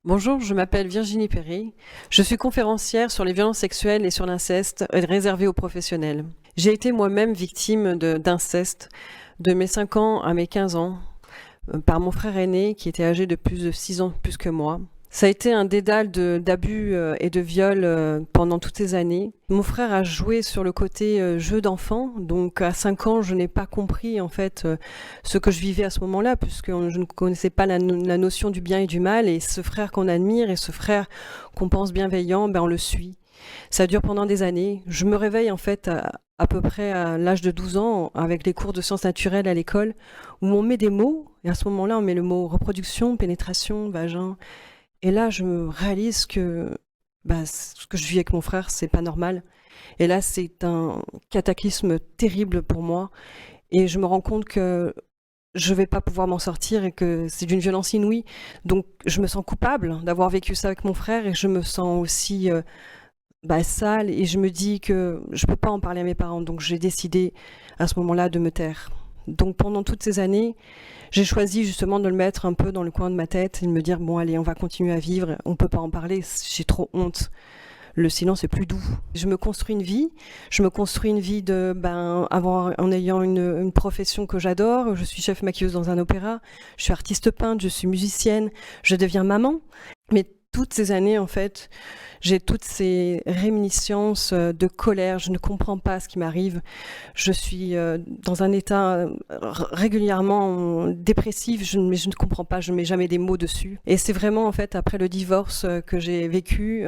Bonjour, je m'appelle Virginie Perry. Je suis conférencière sur les violences sexuelles et sur l'inceste réservée aux professionnels. J'ai été moi-même victime d'inceste de mes 5 ans à mes 15 ans par mon frère aîné qui était âgé de plus de 6 ans plus que moi. Ça a été un dédale d'abus et de viols pendant toutes ces années. Mon frère a joué sur le côté jeu d'enfant, donc à 5 ans, je n'ai pas compris en fait ce que je vivais à ce moment-là, puisque je ne connaissais pas la notion du bien et du mal, et ce frère qu'on admire et ce frère qu'on pense bienveillant, ben on le suit. Ça dure pendant des années. Je me réveille en fait à peu près à l'âge de 12 ans avec les cours de sciences naturelles à l'école, où on met des mots, et à ce moment-là on met le mot reproduction, pénétration, vagin. Et là, je me réalise que ce que je vis avec mon frère, c'est pas normal. Et là, c'est un cataclysme terrible pour moi. Et je me rends compte que je vais pas pouvoir m'en sortir et que c'est d'une violence inouïe. Donc, je me sens coupable d'avoir vécu ça avec mon frère et je me sens aussi sale. Et je me dis que je peux pas en parler à mes parents. Donc, j'ai décidé à ce moment-là de me taire. Donc, pendant toutes ces années, j'ai choisi justement de le mettre un peu dans le coin de ma tête et de me dire bon allez, on va continuer à vivre, on peut pas en parler, j'ai trop honte. Le silence est plus doux. Je me construis une vie. Je me construis une vie en ayant une profession que j'adore. Je suis chef maquilleuse dans un opéra. Je suis artiste peintre. Je suis musicienne. Je deviens maman. Mais toutes ces années, en fait, j'ai toutes ces réminiscences de colère. Je ne comprends pas ce qui m'arrive. Je suis dans un état régulièrement dépressif, mais je ne comprends pas, je ne mets jamais des mots dessus. Et c'est vraiment, en fait, après le divorce que j'ai vécu,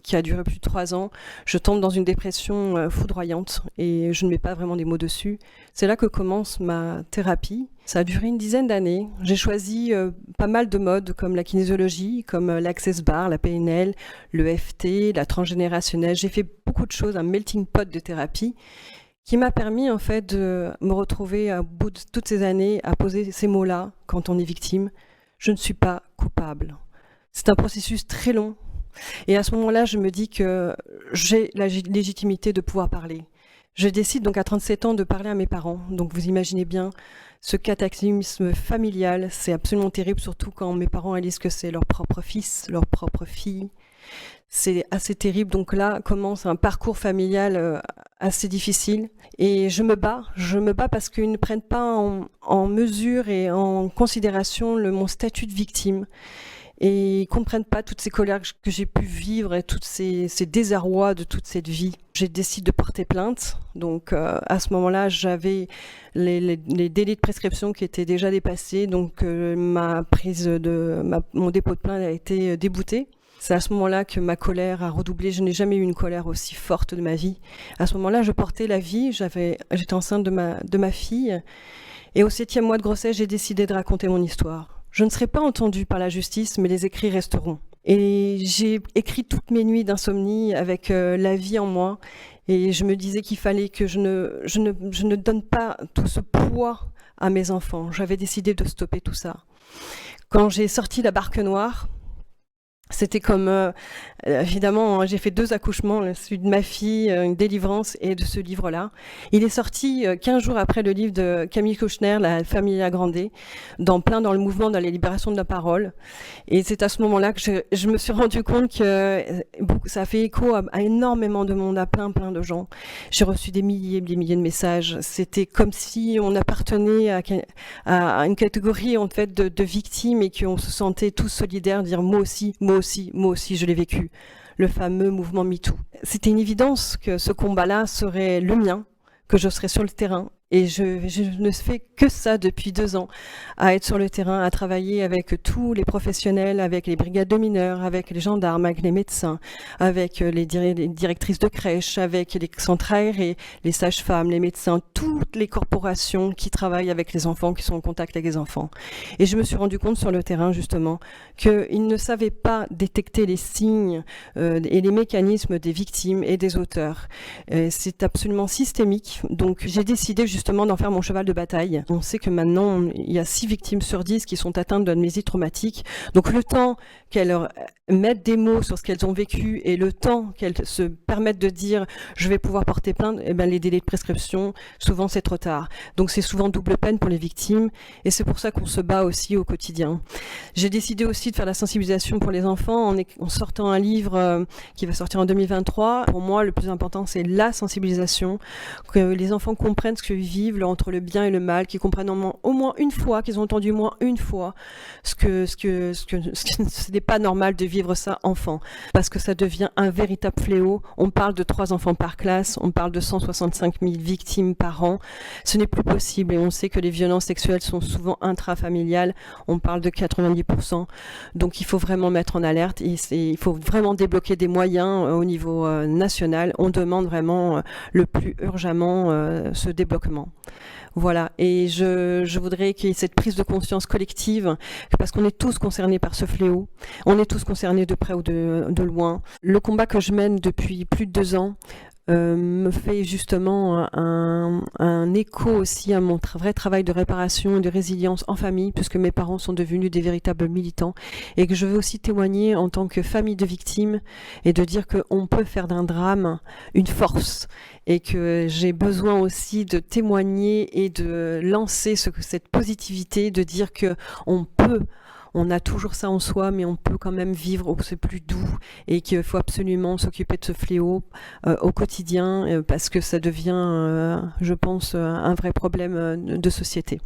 qui a duré plus de 3 ans, je tombe dans une dépression foudroyante et je ne mets pas vraiment des mots dessus. C'est là que commence ma thérapie. Ça a duré une dizaine d'années. J'ai choisi pas mal de modes comme la kinésiologie, comme l'Access Bar, la PNL, le FT, la transgénérationnelle. J'ai fait beaucoup de choses, un melting pot de thérapie qui m'a permis en fait de me retrouver à bout de toutes ces années à poser ces mots-là quand on est victime. Je ne suis pas coupable. C'est un processus très long. Et à ce moment-là, je me dis que j'ai la légitimité de pouvoir parler. Je décide donc à 37 ans de parler à mes parents. Donc vous imaginez bien ce cataclysme familial, c'est absolument terrible, surtout quand mes parents réalisent que c'est leur propre fils, leur propre fille. C'est assez terrible, donc là commence un parcours familial assez difficile. Et je me bats parce qu'ils ne prennent pas en mesure et en considération mon statut de victime. Et ils comprennent pas toutes ces colères que j'ai pu vivre et tous ces désarrois de toute cette vie. J'ai décidé de porter plainte. Donc à ce moment-là, j'avais les délais de prescription qui étaient déjà dépassés. Donc mon dépôt de plainte a été débouté. C'est à ce moment-là que ma colère a redoublé. Je n'ai jamais eu une colère aussi forte de ma vie. À ce moment-là, je portais la vie. J'étais enceinte de ma fille. Et au 7e mois de grossesse, j'ai décidé de raconter mon histoire. Je ne serai pas entendue par la justice, mais les écrits resteront. Et j'ai écrit toutes mes nuits d'insomnie avec la vie en moi. Et je me disais qu'il fallait que je ne donne pas tout ce poids à mes enfants. J'avais décidé de stopper tout ça. Quand j'ai sorti La Barque Noire, c'était comme, évidemment, j'ai fait 2 accouchements, celui de ma fille, une délivrance, et de ce livre-là. Il est sorti 15 jours après le livre de Camille Kouchner, La Familia Grande, dans le mouvement, dans les libérations de la parole. Et c'est à ce moment-là que je me suis rendu compte que ça a fait écho à énormément de monde, à plein de gens. J'ai reçu des milliers de messages. C'était comme si on appartenait à une catégorie, en fait, de victimes et qu'on se sentait tous solidaires, dire moi aussi, je l'ai vécu. Le fameux mouvement MeToo. C'était une évidence que ce combat-là serait le mien, que je serais sur le terrain. Et je ne fais que ça depuis 2 ans, à être sur le terrain, à travailler avec tous les professionnels, avec les brigades de mineurs, avec les gendarmes, avec les médecins, avec les directrices de crèche, avec les centres aérés, les sages-femmes, les médecins, toutes les corporations qui travaillent avec les enfants, qui sont en contact avec les enfants. Et je me suis rendu compte sur le terrain, justement, qu'ils ne savaient pas détecter les signes et les mécanismes des victimes et des auteurs. C'est absolument systémique. Donc j'ai décidé justement d'en faire mon cheval de bataille. On sait que maintenant, il y a 6 victimes sur 10 qui sont atteintes d'amnésie traumatique. Donc le temps qu'elles mettent des mots sur ce qu'elles ont vécu et le temps qu'elles se permettent de dire je vais pouvoir porter plainte, eh ben, les délais de prescription, souvent c'est trop tard. Donc c'est souvent double peine pour les victimes et c'est pour ça qu'on se bat aussi au quotidien. J'ai décidé aussi de faire la sensibilisation pour les enfants en sortant un livre qui va sortir en 2023. Pour moi, le plus important, c'est la sensibilisation, que les enfants comprennent ce qu'ils vivent entre le bien et le mal, qu'ils comprennent au moins une fois, qu'ils ont entendu au moins une fois ce n'est pas normal de vivre ça enfant, parce que ça devient un véritable fléau. On parle de 3 enfants par classe, on parle de 165 000 victimes par an. Ce n'est plus possible et on sait que les violences sexuelles sont souvent intrafamiliales, on parle de 90%. Donc il faut vraiment mettre en alerte, il faut vraiment débloquer des moyens au niveau national. On demande vraiment le plus urgemment ce débloquement. Voilà, et je voudrais qu'il y ait cette prise de conscience collective, parce qu'on est tous concernés par ce fléau, on est tous concernés de près ou de loin. Le combat que je mène depuis plus de 2 ans me fait justement un écho aussi à mon vrai travail de réparation et de résilience en famille, puisque mes parents sont devenus des véritables militants, et que je veux aussi témoigner en tant que famille de victimes, et de dire qu'on peut faire d'un drame une force, et que j'ai besoin aussi de témoigner et de lancer cette positivité, de dire qu'on peut. On a toujours ça en soi, mais on peut quand même vivre où c'est plus doux et qu'il faut absolument s'occuper de ce fléau au quotidien parce que ça devient, je pense, un vrai problème de société.